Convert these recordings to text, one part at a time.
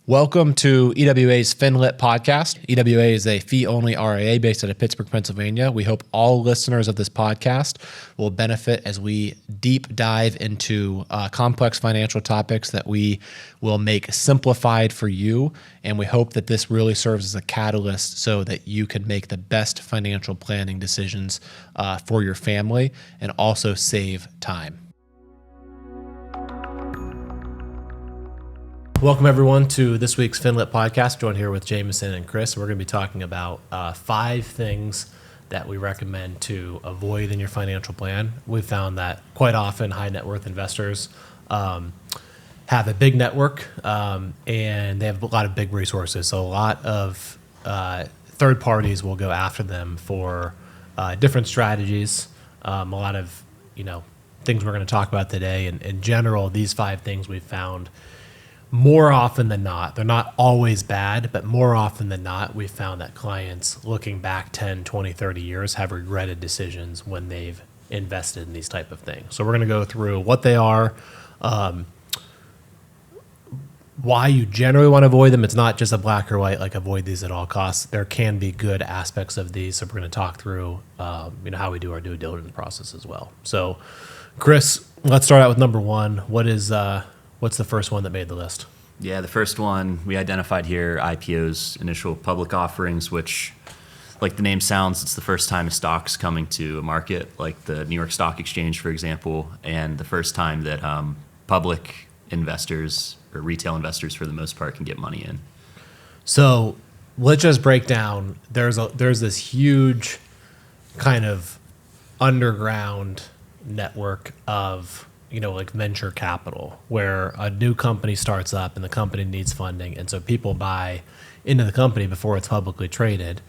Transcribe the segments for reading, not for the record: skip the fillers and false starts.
Welcome to EWA's FIN LYT podcast. EWA is a fee-only RIA based out of Pittsburgh, Pennsylvania. We hope all listeners of this podcast will benefit as we deep dive into complex financial topics that we will make simplified for you. And we hope that this really serves as a catalyst so that you can make the best financial planning decisions for your family and also save time. Welcome, everyone, to this week's FIN LYT podcast. Joined here with Jamison and Chris. We're going to be talking about 5 things that we recommend to avoid in your financial plan. We've found that quite often high net worth investors have a big network and they have a lot of big resources. So a lot of third parties will go after them for different strategies. A lot of things we're going to talk about today. And in general, these 5 things we've found more often than not, they're not always bad, but more often than not, we've found that clients looking back 10, 20, 30 years have regretted decisions when they've invested in these type of things. So we're going to go through what they are, why you generally want to avoid them. It's not just a black or white, like avoid these at all costs. There can be good aspects of these. So we're going to talk through, how we do our due diligence process as well. So Chris, let's start out with number 1. What's the first one that made the list? Yeah, the first one we identified here, IPOs, initial public offerings, which, like the name sounds, it's the first time a stock's coming to a market, like the New York Stock Exchange, for example, and the first time that public investors or retail investors, for the most part, can get money in. So let's just break down. There's this huge kind of underground network of like venture capital, where a new company starts up and the company needs funding. And so people buy into the company before it's publicly traded.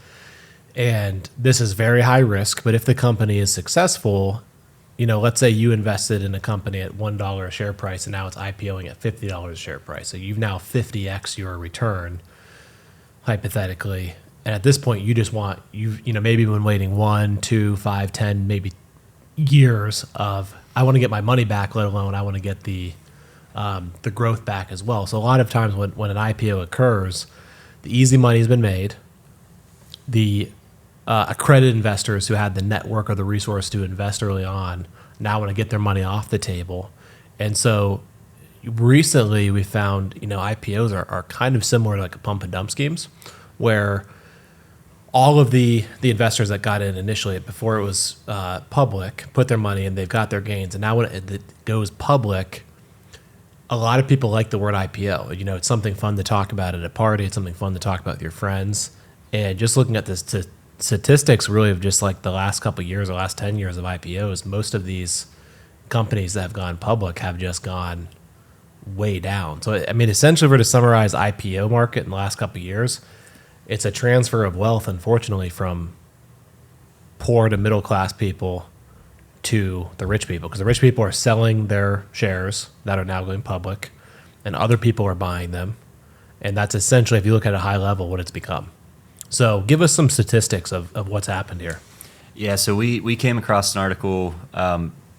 And this is very high risk, but if the company is successful, let's say you invested in a company at $1 a share price and now it's IPOing at $50 a share price. So you've now 50x your return, hypothetically. And at this point, you just want, maybe been waiting 1, 2, 5, 10, maybe years of, I want to get my money back, let alone I want to get the growth back as well. So a lot of times when an IPO occurs, the easy money has been made. The accredited investors who had the network or the resource to invest early on now want to get their money off the table. And so recently we found, IPOs are kind of similar to like a pump and dump schemes, where all of the investors that got in initially before it was public put their money in, they've got their gains. And now when it goes public, a lot of people like the word IPO. It's something fun to talk about at a party. It's something fun to talk about with your friends. And just looking at this statistics really of just like the last couple of years or last 10 years of IPOs, most of these companies that have gone public have just gone way down. So, essentially, if we're to summarize IPO market in the last couple of years, it's a transfer of wealth, unfortunately, from poor to middle class people to the rich people, because the rich people are selling their shares that are now going public and other people are buying them. And that's essentially, if you look at a high level, what it's become. So give us some statistics of what's happened here. Yeah, so we came across an article,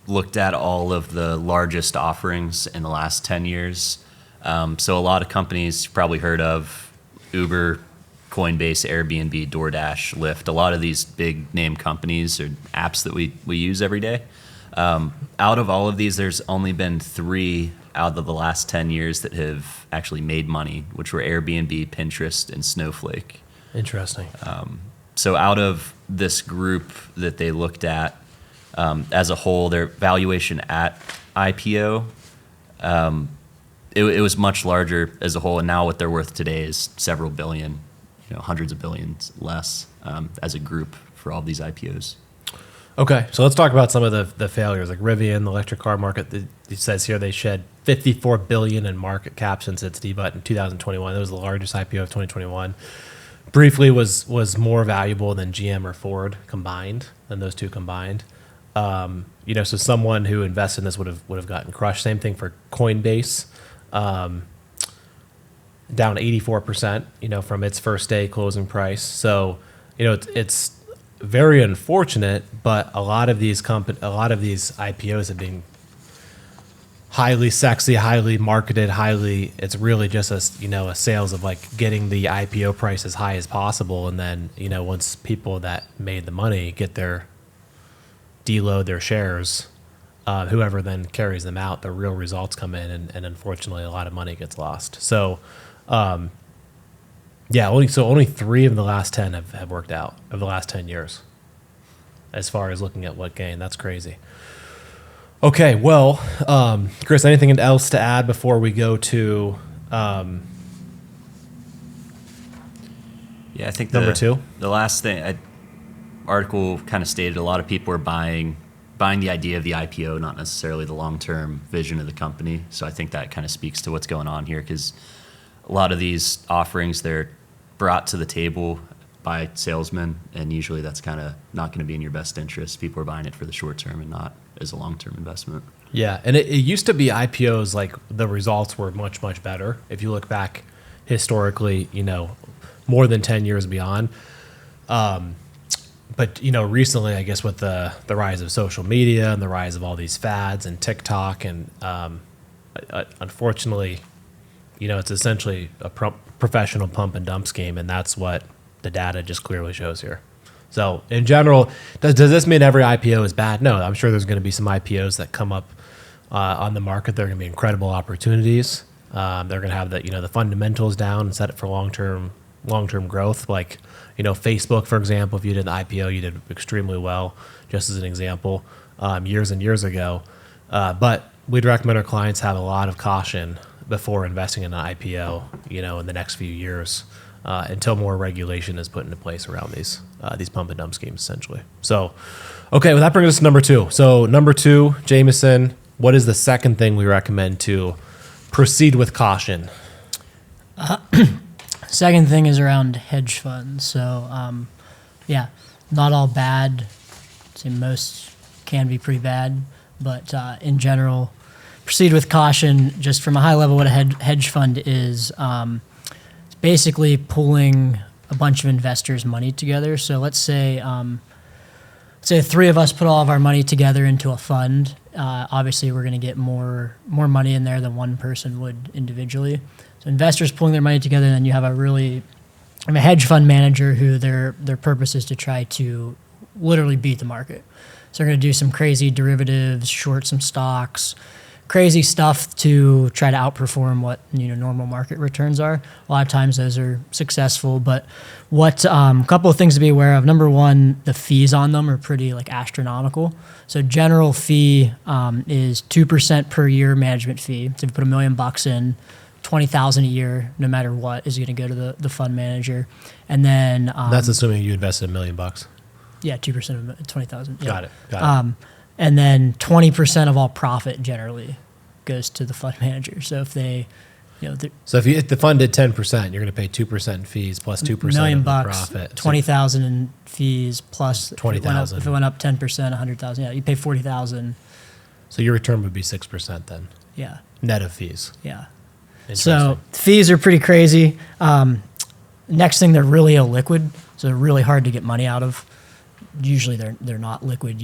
looked at all of the largest offerings in the last 10 years. So a lot of companies you've probably heard of, Uber, Coinbase, Airbnb, DoorDash, Lyft, a lot of these big name companies or apps that we use every day. Out of all of these, there's only been 3 out of the last 10 years that have actually made money, which were Airbnb, Pinterest, and Snowflake. Interesting. So out of this group that they looked at as a whole, their valuation at IPO, it was much larger as a whole, and now what they're worth today is several billion, hundreds of billions less as a group for all these IPOs. Okay, so let's talk about some of the failures, like Rivian, the electric car market. It says here they shed $54 billion in market cap since its debut in 2021. That was the largest IPO of 2021. Briefly was more valuable than GM or Ford combined, than those two combined. So someone who invested in this would have gotten crushed. Same thing for Coinbase. Down 84%, from its first day closing price. So, it's very unfortunate, but a lot of these IPOs have been highly sexy, highly marketed, it's really just a sales of like getting the IPO price as high as possible. And then, once people that made the money get deload their shares, whoever then carries them out, the real results come in, and unfortunately a lot of money gets lost. So, only 3 of the last 10 have worked out of the last 10 years as far as looking at what gain. That's crazy. Okay, well, Chris, anything else to add before we go to I think number 2? The last thing, article kind of stated a lot of people are buying the idea of the IPO, not necessarily the long-term vision of the company. So I think that kind of speaks to what's going on here, because a lot of these offerings, they're brought to the table by salesmen, and usually that's kind of not going to be in your best interest. People are buying it for the short term and not as a long-term investment. Yeah, and it used to be IPOs, like the results were much, much better. If you look back historically, more than 10 years beyond. But, recently, I guess with the rise of social media and the rise of all these fads and TikTok, and unfortunately, it's essentially a professional pump and dump scheme, and that's what the data just clearly shows here. So in general, does this mean every IPO is bad? No, I'm sure there's going to be some IPOs that come up on the market. They're going to be incredible opportunities. They're going to have the fundamentals down and set it for long-term growth. Like, Facebook, for example, if you did an IPO, you did extremely well, just as an example, years and years ago. But we'd recommend our clients have a lot of caution before investing in an IPO, in the next few years, until more regulation is put into place around these pump and dump schemes, essentially. So, okay, well, that brings us to number 2. So number 2, Jamison, what is the second thing we recommend to proceed with caution? Second thing is around hedge funds. So, not all bad. I'd say most can be pretty bad, but in general, proceed with caution. Just from a high level, what a hedge fund is, it's basically pulling a bunch of investors' money together. So let's say 3 of us put all of our money together into a fund. Obviously, we're going to get more money in there than one person would individually. So investors pulling their money together, and then you have a hedge fund manager who their purpose is to try to literally beat the market. So they're going to do some crazy derivatives, short some stocks, crazy stuff to try to outperform what normal market returns are. A lot of times those are successful, but what a couple of things to be aware of. Number 1, the fees on them are pretty astronomical. So general fee is 2% per year management fee. So if you put $1 million in, $20,000 a year, no matter what, is going to go to the fund manager, and then That's assuming you invested $1 million. Yeah, 2% of 20,000. Yeah. Got it. And then 20% of all profit generally goes to the fund manager. So if they, so if the fund did 10%, you're going to pay 2% in fees plus 2% $1 million of the profit. $20,000 in fees plus $20,000. If it went up 10%, $100,000. Yeah, you pay $40,000. So your return would be 6% then. Yeah. Net of fees. Yeah. So fees are pretty crazy. Next thing, they're really illiquid, so they're really hard to get money out of. Usually they're not liquid.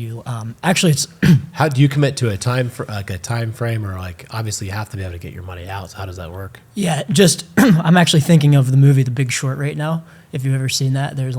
Actually it's how do you commit to a time frame, or obviously you have to be able to get your money out. So how does that work? Yeah, just I'm actually thinking of the movie The Big Short right now. If you've ever seen that, there's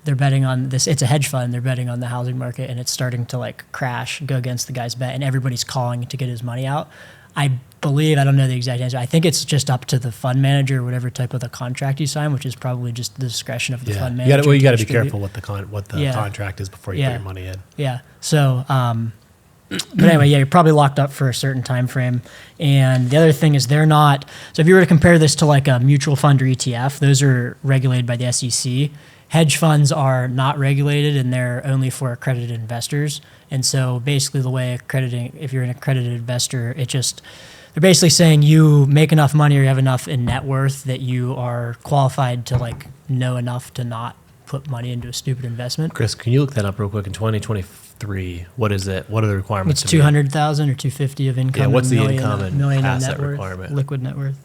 they're betting on this. It's a hedge fund. They're betting on the housing market, and it's starting to crash, go against the guy's bet, and everybody's calling to get his money out. I believe, I don't know the exact answer, I think it's just up to the fund manager, whatever type of the contract you sign, which is probably just the discretion of the fund manager. You got to be careful what the contract is before you put your money in. Yeah. So, but anyway, you're probably locked up for a certain time frame. And the other thing is they're not, so if you were to compare this to a mutual fund or ETF, those are regulated by the SEC. Hedge funds are not regulated, and they're only for accredited investors. And so basically the way if you're an accredited investor, they're basically saying you make enough money or you have enough in net worth that you are qualified to know enough to not put money into a stupid investment. Chris, can you look that up real quick? In 2023, what is it? What are the requirements? It's 200,000 or 250 of income. Yeah, what's the income and million asset net worth, requirement? liquid net worth.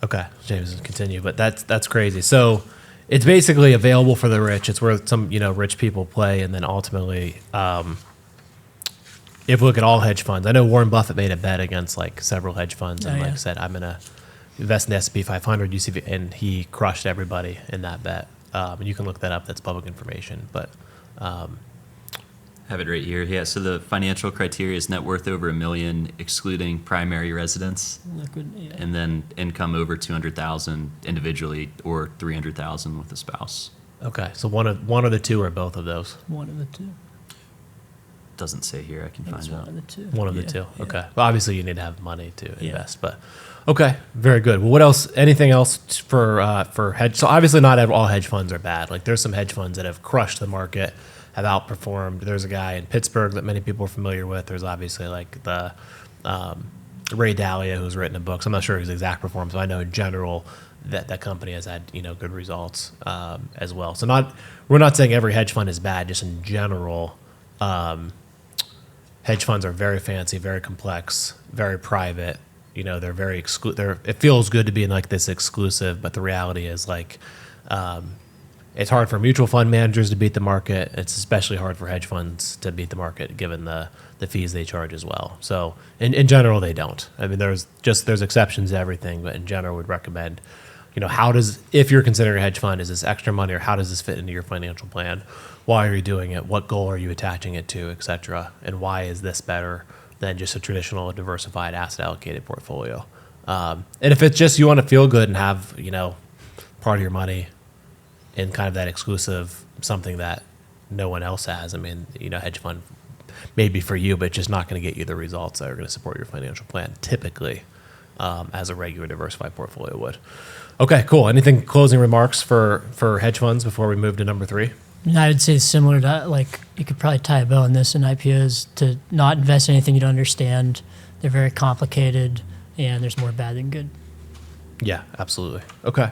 Okay, James, continue. But that's crazy. So it's basically available for the rich. It's where some rich people play, and then ultimately, if we look at all hedge funds, I know Warren Buffett made a bet against like several hedge funds and Oh, yeah. like said, I'm going to invest in the S&P 500, UCV, and he crushed everybody in that bet. And you can look that up. That's public information. But Have it right here. Yeah. So the financial criteria is net worth over $1 million, excluding primary residence, Liquid, yeah. and then income over 200,000 individually or 300,000 with a spouse. okay, so one of the two or both of those. One of the two. Doesn't say here. I can I think it's find one out. of the two. One of the Yeah, two. yeah. Okay. Well, obviously you need to have money to Yeah. invest, but okay, very good. Well, what else? Anything else for hedge? So obviously not all hedge funds are bad. Like there's some hedge funds that have crushed the market, have outperformed. There's a guy in Pittsburgh that many people are familiar with. There's obviously like the Ray Dalio who's written a book. So I'm not sure his exact performance, but I know in general that company has had good results as well. So we're not saying every hedge fund is bad. Just in general. Hedge funds are very fancy, very complex, very private. They're very it feels good to be in like this exclusive, but the reality is like it's hard for mutual fund managers to beat the market. It's especially hard for hedge funds to beat the market given the fees they charge as well. So in general, they don't. I mean, there's exceptions to everything, but in general, would recommend. If you're considering a hedge fund, is this extra money or how does this fit into your financial plan? Why are you doing it? What goal are you attaching it to, et cetera? And why is this better than just a traditional diversified asset allocated portfolio? And if it's just you want to feel good and have, part of your money in kind of that exclusive something that no one else has, I mean, hedge fund may be for you, but it's just not going to get you the results that are going to support your financial plan typically as a regular diversified portfolio would. Okay, cool. Anything closing remarks for hedge funds before we move to number 3? I would say similar to, like, you could probably tie a bow on this in IPOs to not invest in anything you don't understand. They're very complicated, and there's more bad than good. Yeah, absolutely. Okay,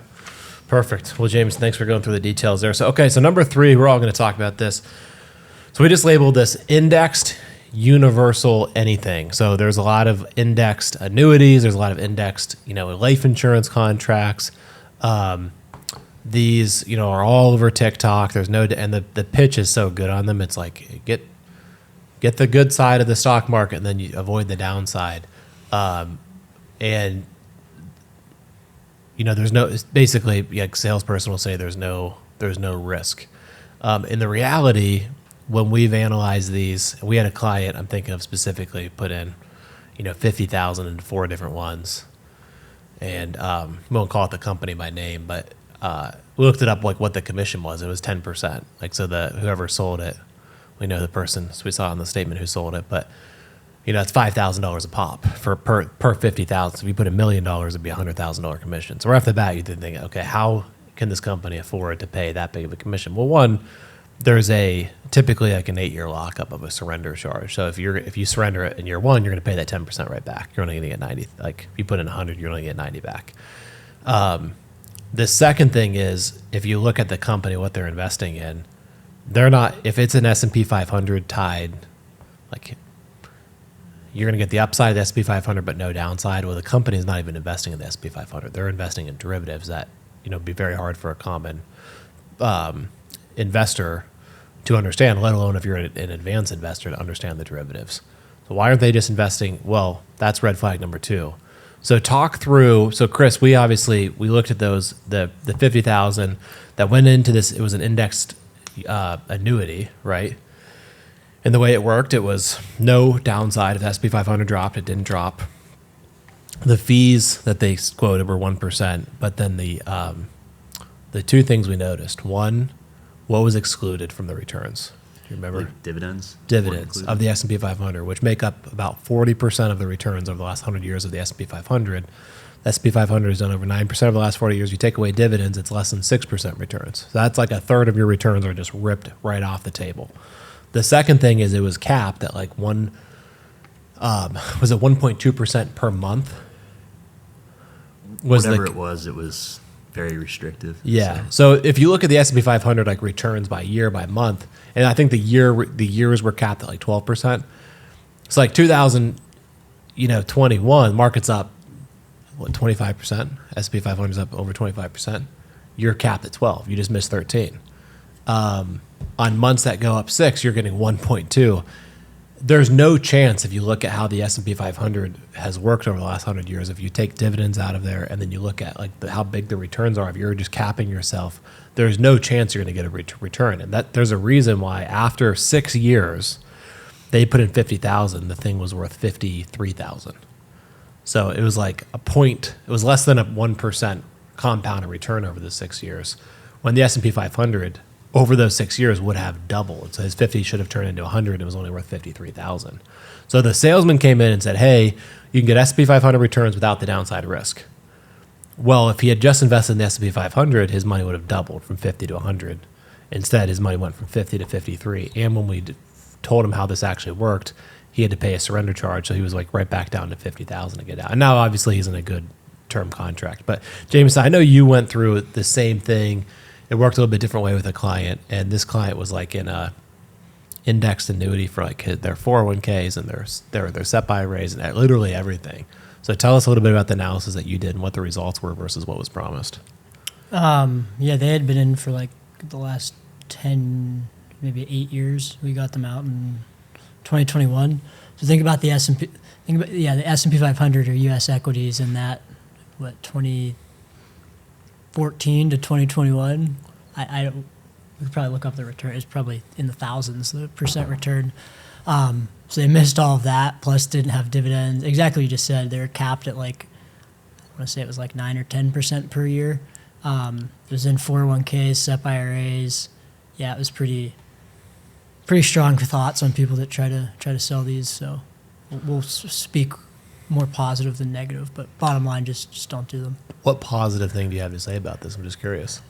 perfect. Well, James, thanks for going through the details there. So number 3, we're all going to talk about this. So we just labeled this indexed universal anything. So there's a lot of indexed annuities. There's a lot of indexed, life insurance contracts. These, are all over TikTok. There's and the pitch is so good on them. It's like get the good side of the stock market and then you avoid the downside. And there's no, basically, like salesperson will say there's no risk. In the reality, when we've analyzed these, we had a client I'm thinking of specifically put in, 50,000 into 4 different ones. And we won't call it the company by name, but we looked it up, like what the commission was. It was 10%. Like, so whoever sold it, we know the person, so we saw in the statement who sold it, but it's $5,000 a pop per 50,000. So if you put $1 million, it'd be $100,000 commission. So right off the bat, you think, okay, how can this company afford to pay that big of a commission? Well, one, there's typically like an 8-year lockup of a surrender charge. So if you surrender it in year 1, you're going to pay that 10% right back. You're only going to get 90. Like if you put in 100, you're only going to get 90 back. The second thing is, if you look at the company, what they're investing in, they're not, if it's an S&P 500 tied, like you're going to get the upside of the S&P 500, but no downside. Well, the company is not even investing in the S&P 500. They're investing in derivatives that, be very hard for a common investor to understand, let alone if you're an advanced investor to understand the derivatives. So why aren't they just investing? Well, that's red flag number 2. So talk through. So Chris, we looked at those, the 50,000 that went into this. It was an indexed annuity, right? And the way it worked, it was no downside. If the S&P 500 dropped, it didn't drop. The fees that they quoted were 1%. But then the 2 things we noticed: one, what was excluded from the returns? Do you remember? Like dividends Of the S&P 500, which make up about 40% of the returns over the last 100 years of the S&P 500. The S&P 500 has done over 9% over the last 40 years. You take away dividends, it's less than 6% returns. So that's like a third of your returns are just ripped right off the table. The second thing is it was capped at like was it 1.2% per month? Whatever it was very restrictive. Yeah. So if you look at the S&P 500 like returns by year, by month, and I think the years were capped at like 12%. It's like 2021, market's up 25%. S&P 500 is up over 25%. You're capped at 12. You just missed 13. On months that go up 6, you're getting 1.2. there's no chance if you look at how the S&P 500 has worked over the last 100 years, if you take dividends out of there and then you look at like how big the returns are, if you're just capping yourself, there's no chance you're going to get a return. And that there's a reason why after 6 years, they put in 50,000, the thing was worth 53,000. So it was like it was less than a 1% compounded return over the 6 years. When the S&P 500 over those 6 years would have doubled. So his 50 should have turned into 100 and it was only worth 53,000. So the salesman came in and said, hey, you can get S&P 500 returns without the downside risk. Well, if he had just invested in the S&P 500, his money would have doubled from 50 to 100. Instead, his money went from 50 to 53. And when we told him how this actually worked, he had to pay a surrender charge. So he was like right back down to 50,000 to get out. And now obviously he's in a good term contract. But James, I know you went through the same thing. It worked a little bit different way with a client, and this client was like in a indexed annuity for like their 401ks and their SEP IRAs and literally everything. So tell us a little bit about the analysis that you did and what the results were versus what was promised. Yeah, they had been in for like the last 10, maybe 8 years. We got them out in 2021. So think about the S&P. The S&P 500 or U.S. equities in that 2014 to 2021. I don't. We could probably look up the return. It's probably in the thousands, the percent return. So they missed all of that, plus didn't have dividends. Exactly what you just said. They were capped at like, I want to say it was like 9 or 10% per year. It was in 401ks, SEP IRAs. Yeah, it was pretty strong thoughts on people that try to sell these. So we'll speak more positive than negative, but bottom line, just don't do them. What positive thing do you have to say about this? I'm just curious.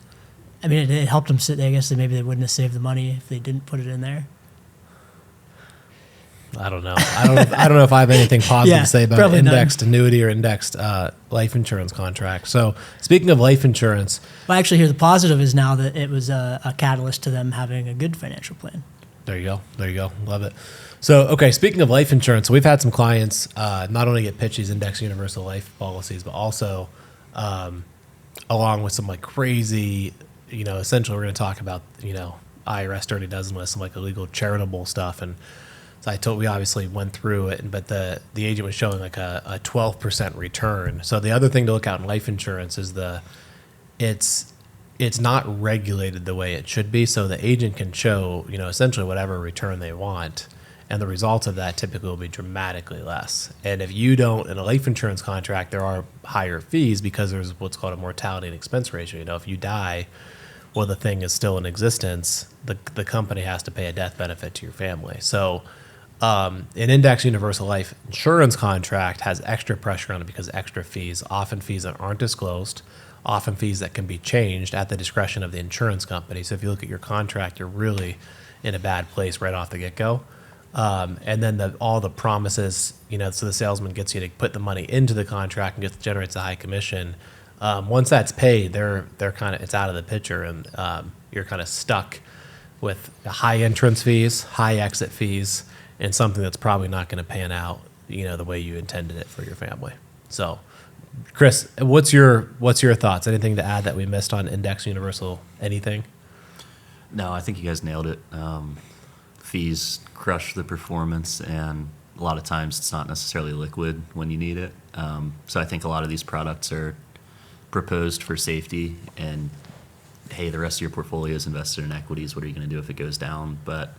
I mean, it helped them sit. I guess maybe they wouldn't have saved the money if they didn't put it in there. I don't know. I don't know if I have anything positive to say about an indexed annuity or indexed life insurance contract. So speaking of life insurance, well, actually, here the positive is now that it was a catalyst to them having a good financial plan. There you go. Love it. So, okay, speaking of life insurance, we've had some clients not only get pitched these index universal life policies, but also along with some like crazy, essentially we're going to talk about, IRS dirty dozen list, some like illegal charitable stuff. And so we obviously went through it, but the agent was showing like a 12% return. So the other thing to look out in life insurance is it's not regulated the way it should be. So the agent can show, essentially whatever return they want. And the results of that typically will be dramatically less. And if you don't, in a life insurance contract, there are higher fees because there's what's called a mortality and expense ratio. If you die while the thing is still in existence, the company has to pay a death benefit to your family. So an index universal life insurance contract has extra pressure on it because extra fees, often fees that aren't disclosed, often fees that can be changed at the discretion of the insurance company. So if you look at your contract, you're really in a bad place right off the get-go. And then all the promises, so the salesman gets you to put the money into the contract and generates a high commission. Once that's paid, it's out of the picture, and you're kind of stuck with high entrance fees, high exit fees, and something that's probably not going to pan out, the way you intended it for your family. So, Chris, what's your thoughts? Anything to add that we missed on index universal? Anything? No, I think you guys nailed it. Fees crush the performance, and a lot of times it's not necessarily liquid when you need it. So I think a lot of these products are proposed for safety, and hey, the rest of your portfolio is invested in equities. What are you going to do if it goes down? But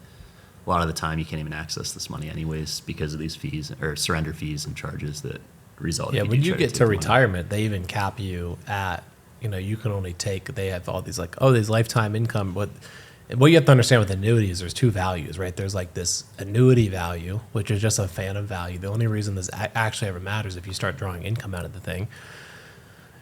a lot of the time you can't even access this money anyways because of these fees or surrender fees and charges that result. Yeah, when you get to retirement, they even cap you at, you can only take, they have all these like, these lifetime income. What you have to understand with annuities, there's two values, right? There's like this annuity value, which is just a phantom value. The only reason this actually ever matters if you start drawing income out of the thing.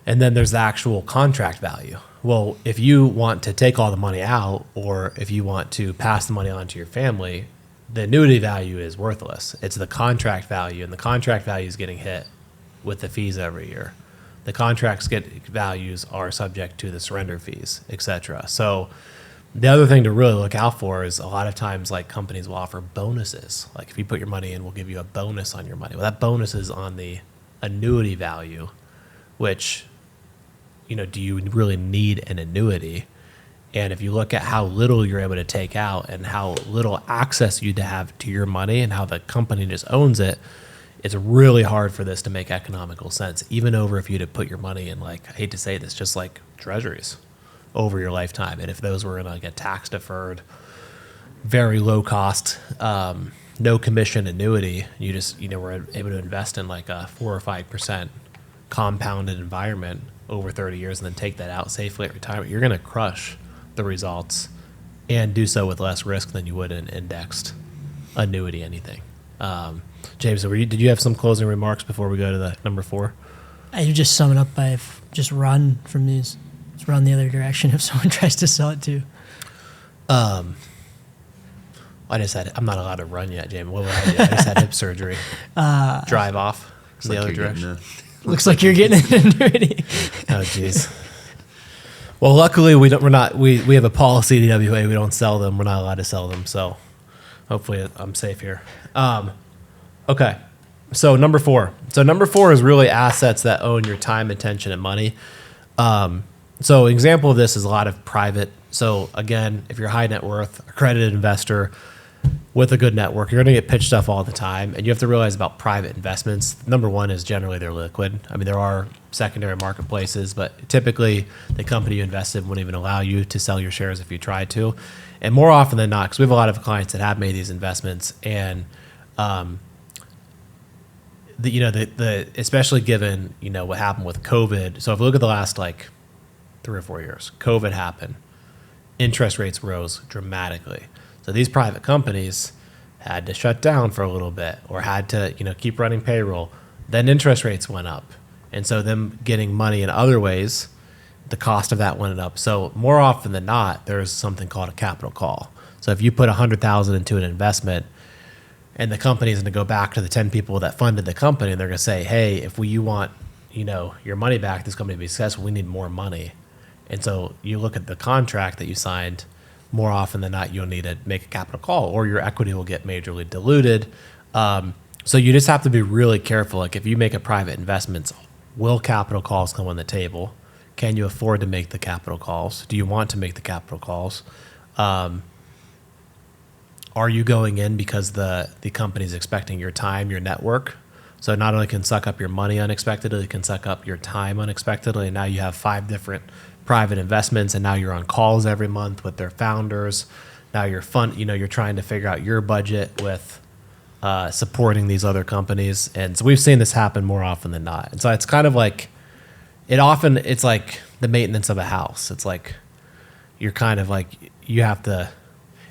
And then there's the actual contract value. Well, if you want to take all the money out, or if you want to pass the money on to your family, the annuity value is worthless. It's the contract value, and the contract value is getting hit with the fees every year. The contracts values are subject to the surrender fees, et cetera. So the other thing to really look out for is a lot of times like companies will offer bonuses. Like if you put your money in, we'll give you a bonus on your money. Well, that bonus is on the annuity value, which, do you really need an annuity? And if you look at how little you're able to take out and how little access you have to your money and how the company just owns it, it's really hard for this to make economical sense, even over if you to put your money in, like, I hate to say this, just like treasuries over your lifetime. And if those were in like a tax deferred, very low cost, no commission annuity, you just, were able to invest in like a 4 or 5% compounded environment over 30 years and then take that out safely at retirement, you're going to crush the results and do so with less risk than you would in indexed annuity anything. James, did you have some closing remarks before we go to the number 4? You just sum it up by just run from these. Just run the other direction if someone tries to sell it to. I just had, I'm not allowed to run yet, James. What would I do? I just had hip surgery. Drive off the like other you're getting direction. Looks like you're getting an annuity. Oh, jeez. Well, luckily we have a policy at EWA. We don't sell them. We're not allowed to sell them. So hopefully I'm safe here. Okay. So number 4. So number 4 is really assets that own your time, attention, and money. So an example of this is a lot of private. So again, if you're a high net worth, accredited investor with a good network, you're going to get pitched stuff all the time. And you have to realize about private investments. Number 1 is generally they're liquid. I mean, there are secondary marketplaces, but typically the company you invested in wouldn't even allow you to sell your shares if you tried to. And more often than not, because we have a lot of clients that have made these investments, and especially given what happened with COVID. So if you look at the last like 3 or 4 years, COVID happened, interest rates rose dramatically. So these private companies had to shut down for a little bit or had to keep running payroll. Then interest rates went up, and so them getting money in other ways, the cost of that went up. So more often than not, there's something called a capital call. So if you put $100,000 into an investment, and the company is going to go back to the 10 people that funded the company, and they're going to say, hey, if you want your money back, this company to be successful, we need more money. And so you look at the contract that you signed, more often than not, you'll need to make a capital call or your equity will get majorly diluted. So you just have to be really careful. Like if you make a private investment, will capital calls come on the table? Can you afford to make the capital calls? Do you want to make the capital calls? Are you going in because the company is expecting your time, your network? So not only can suck up your money unexpectedly, it can suck up your time unexpectedly. And now you have 5 different private investments, and now you're on calls every month with their founders. Now you're you're trying to figure out your budget with supporting these other companies. And so we've seen this happen more often than not. And so it's kind of like, it's like the maintenance of a house. It's like, you're kind of like, you have to,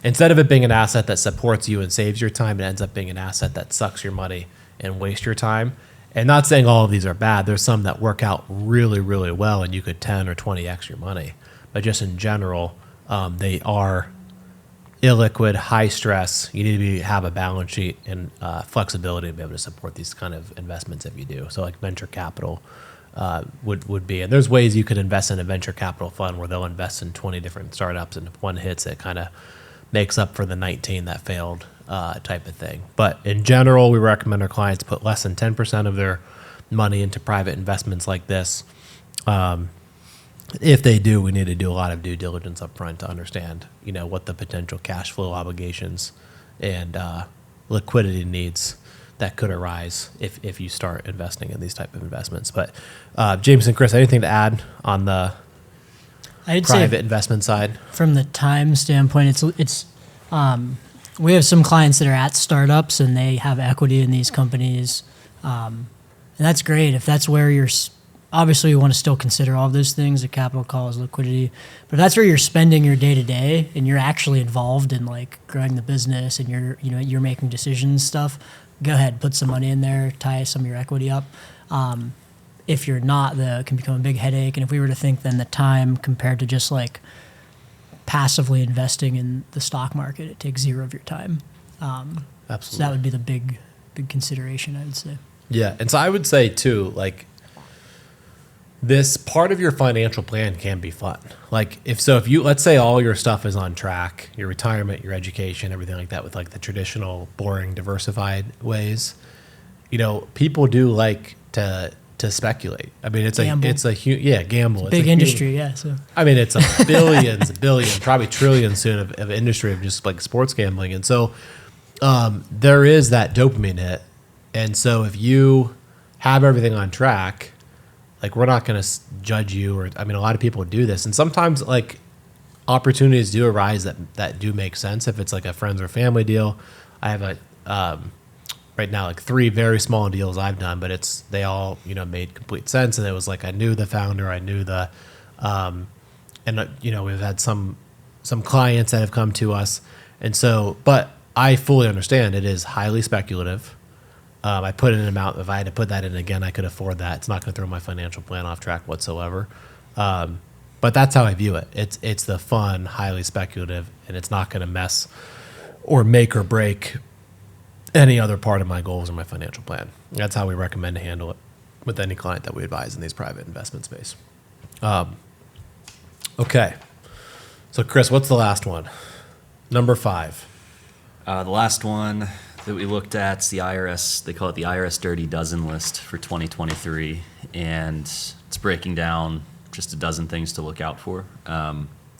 instead of it being an asset that supports you and saves your time, it ends up being an asset that sucks your money and wastes your time. And not saying all of these are bad. There's some that work out really, really well, and you could 10 or 20x your money. But just in general, they are illiquid, high stress. You need to have a balance sheet and flexibility to be able to support these kind of investments if you do. So like venture capital would be. And there's ways you could invest in a venture capital fund where they'll invest in 20 different startups, and if one hits, it kind of makes up for the 19 that failed. Type of thing. But in general, we recommend our clients put less than 10% of their money into private investments like this. If they do, we need to do a lot of due diligence up front to understand, what the potential cash flow obligations and liquidity needs that could arise if you start investing in these type of investments. But James and Chris, anything to add on the private investment side? From the time standpoint, it's we have some clients that are at startups and they have equity in these companies. And that's great. If that's where obviously you want to still consider all those things, the capital calls, liquidity, but if that's where you're spending your day to day and you're actually involved in like growing the business and you're making decisions stuff, go ahead, put some money in there, tie some of your equity up. If you're not, it can become a big headache. And if we were to think then the time compared to just like passively investing in the stock market, it takes 0 of your time. Absolutely. So that would be the big consideration, I would say. Yeah. And so I would say too, like this part of your financial plan can be fun. Like if you, let's say all your stuff is on track, your retirement, your education, everything like that with like the traditional, boring, diversified ways, people do like to to speculate. I mean, Gamble. gamble. It's Big a industry, yeah. So I mean, it's a billion, probably trillions soon of industry of just like sports gambling. And so there is that dopamine hit. And so if you have everything on track, like we're not going to judge you, or I mean, a lot of people do this. And sometimes like opportunities do arise that do make sense if it's like a friends or family deal. I have right now like 3 very small deals I've done, but they all made complete sense, and it was like I knew the founder, I knew the we've had some clients that have come to us, and so but I fully understand it is highly speculative. I put in an amount. If I had to put that in again, I could afford that. It's not going to throw my financial plan off track whatsoever. But that's how I view it. It's the fun, highly speculative, and it's not going to mess or make or break any other part of my goals or my financial plan. That's how we recommend to handle it with any client that we advise in these private investment space. Okay. So Chris, what's the last one? Number 5. The last one that we looked at is the IRS. They call it the IRS Dirty Dozen list for 2023, and it's breaking down just a dozen things to look out for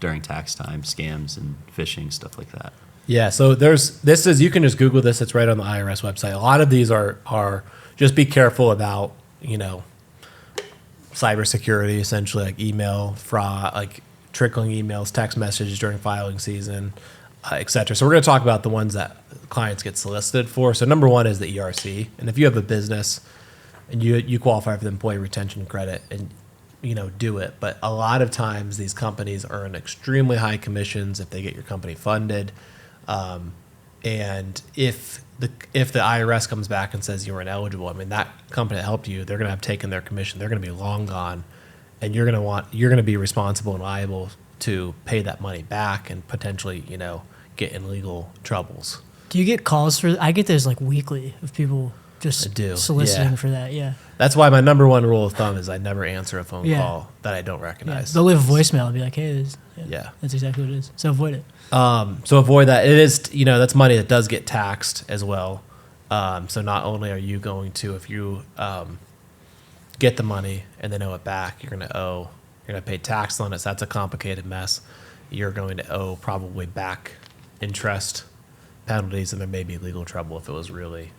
during tax time, scams and phishing, stuff like that. Yeah, so you can just Google this. It's right on the IRS website. A lot of these are just be careful about cybersecurity, essentially, like email fraud, like trickling emails, text messages during filing season, et cetera. So we're going to talk about the ones that clients get solicited for. So number 1 is the ERC. And if you have a business and you qualify for the employee retention credit and do it. But a lot of times these companies earn extremely high commissions if they get your company funded. And if the IRS comes back and says you were ineligible, I mean, that company that helped you, they're going to have taken their commission. They're going to be long gone, and you're going to be responsible and liable to pay that money back and potentially, get in legal troubles. do you get calls for? I get those like weekly of people just soliciting for that. Yeah. That's why my number 1 rule of thumb is I never answer a phone Yeah. call that I don't recognize. They'll leave a voicemail and be like, hey, this, Yeah. that's exactly what it is. So avoid it. So avoid that. It is, that's money that does get taxed as well. So not only are you going to, if you get the money and then owe it back, you're going to pay tax on it. So that's a complicated mess. You're going to owe probably back interest, penalties, and there may be legal trouble if it was really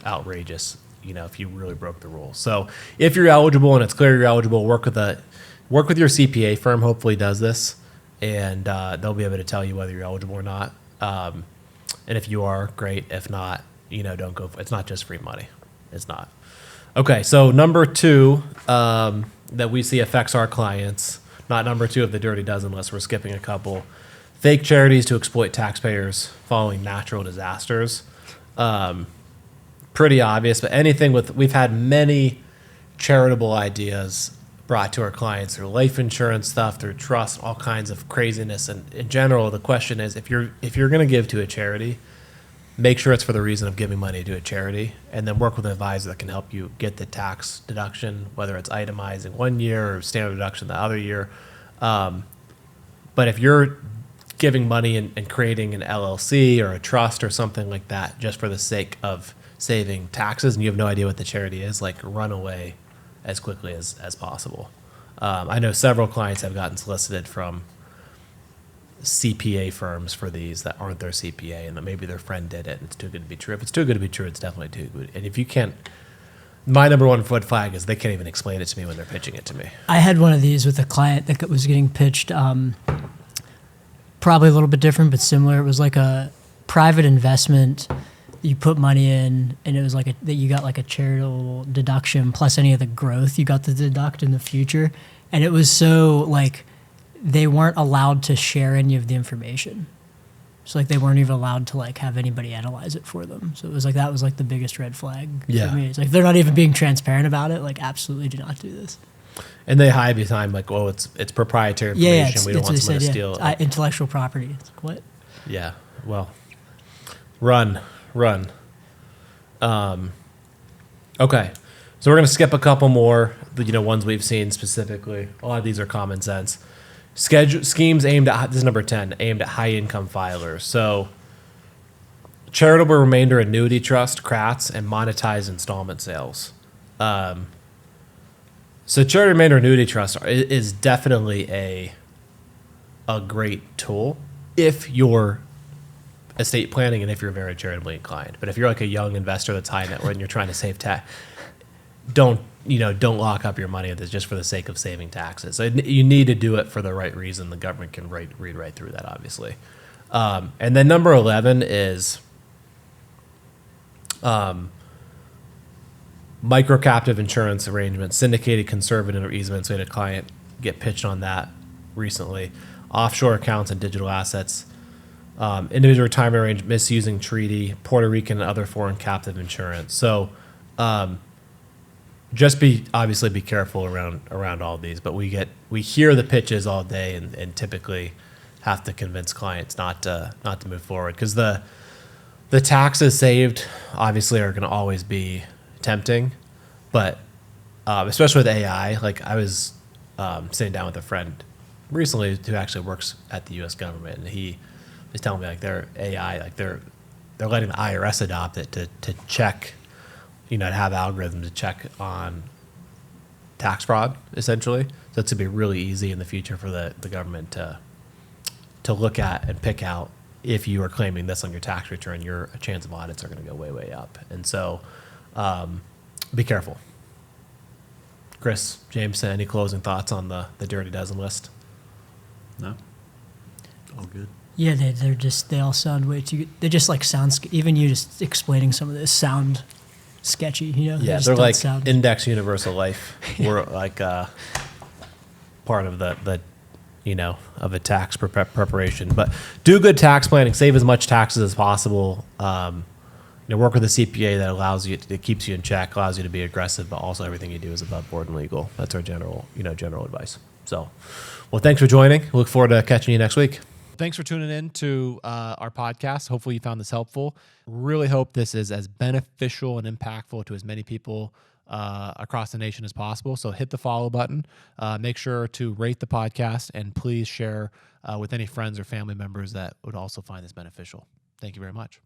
outrageous, if you really broke the rules. So if you're eligible and it's clear you're eligible, work with your CPA firm, hopefully does this, and they'll be able to tell you whether you're eligible or not. And if you are, great. If not, don't go for it. It's not just free money. It's not. Okay, so number 2 that we see affects our clients, not number 2 of the Dirty Dozen list, we're skipping a couple. Fake charities to exploit taxpayers following natural disasters. Pretty obvious, but we've had many charitable ideas brought to our clients through life insurance stuff, through trust, all kinds of craziness. And in general, the question is, if you're going to give to a charity, make sure it's for the reason of giving money to a charity, and then work with an advisor that can help you get the tax deduction, whether it's itemizing 1 year or standard deduction the other year. But if you're giving money and creating an LLC or a trust or something like that just for the sake of saving taxes and you have no idea what the charity is, like run away as quickly as possible. I know several clients have gotten solicited from CPA firms for these that aren't their CPA, and that maybe their friend did it and it's too good to be true. If it's too good to be true, it's definitely too good. And if you can't, my number 1 red flag is they can't even explain it to me when they're pitching it to me. I had one of these with a client that was getting pitched, probably a little bit different, but similar. It was like a private investment. You put money in, and it was like that you got like a charitable deduction plus any of the growth you got to deduct in the future. And it was so like they weren't allowed to share any of the information. So like they weren't even allowed to like have anybody analyze it for them. So it was like that was like the biggest red flag for me. It's like they're not even being transparent about it. Like absolutely do not do this. And they hide behind like, well, it's proprietary information. We don't want someone to steal it. Intellectual property. It's like, what? Yeah. Well, run. Okay. So we're going to skip a couple more, ones we've seen specifically. A lot of these are common sense. Schemes aimed at, this is number 10, aimed at high income filers. So charitable remainder annuity trust, CRATs, and monetized installment sales. So charity remainder annuity trust is definitely a great tool if you're estate planning and if you're very charitably inclined. But if you're like a young investor that's high net worth and you're trying to save tax, don't lock up your money just for the sake of saving taxes. So you need to do it for the right reason. The government can read right through that, obviously. And then number 11 is micro captive insurance arrangements, syndicated conservative or easements. We had a client get pitched on that recently. Offshore accounts and digital assets, individual retirement arrangement, misusing treaty, Puerto Rican and other foreign captive insurance. So just obviously be careful around all these. But we hear the pitches all day and typically have to convince clients not to move forward because the taxes saved obviously are going to always be tempting, but especially with AI, like I was sitting down with a friend recently who actually works at the U.S. government, and he was telling me like their AI, like they're letting the IRS adopt it to check, to have algorithms to check on tax fraud essentially. So it's gonna be really easy in the future for the government to look at and pick out if you are claiming this on your tax return, your chance of audits are going to go way, way up. And so be careful. Chris, Jameson, any closing thoughts on the Dirty Dozen list? No? All good. Yeah, they all sound way too. They just like sound. Even you just explaining some of this sound sketchy. Yeah, just they're don't like sound- index universal life. We're like part of the of a tax preparation. But do good tax planning. Save as much taxes as possible. Work with a CPA that that keeps you in check, allows you to be aggressive, but also everything you do is above board and legal. That's our general advice. So, well, thanks for joining. Look forward to catching you next week. Thanks for tuning in to our podcast. Hopefully you found this helpful. Really hope this is as beneficial and impactful to as many people across the nation as possible. So hit the follow button. Make sure to rate the podcast and please share with any friends or family members that would also find this beneficial. Thank you very much.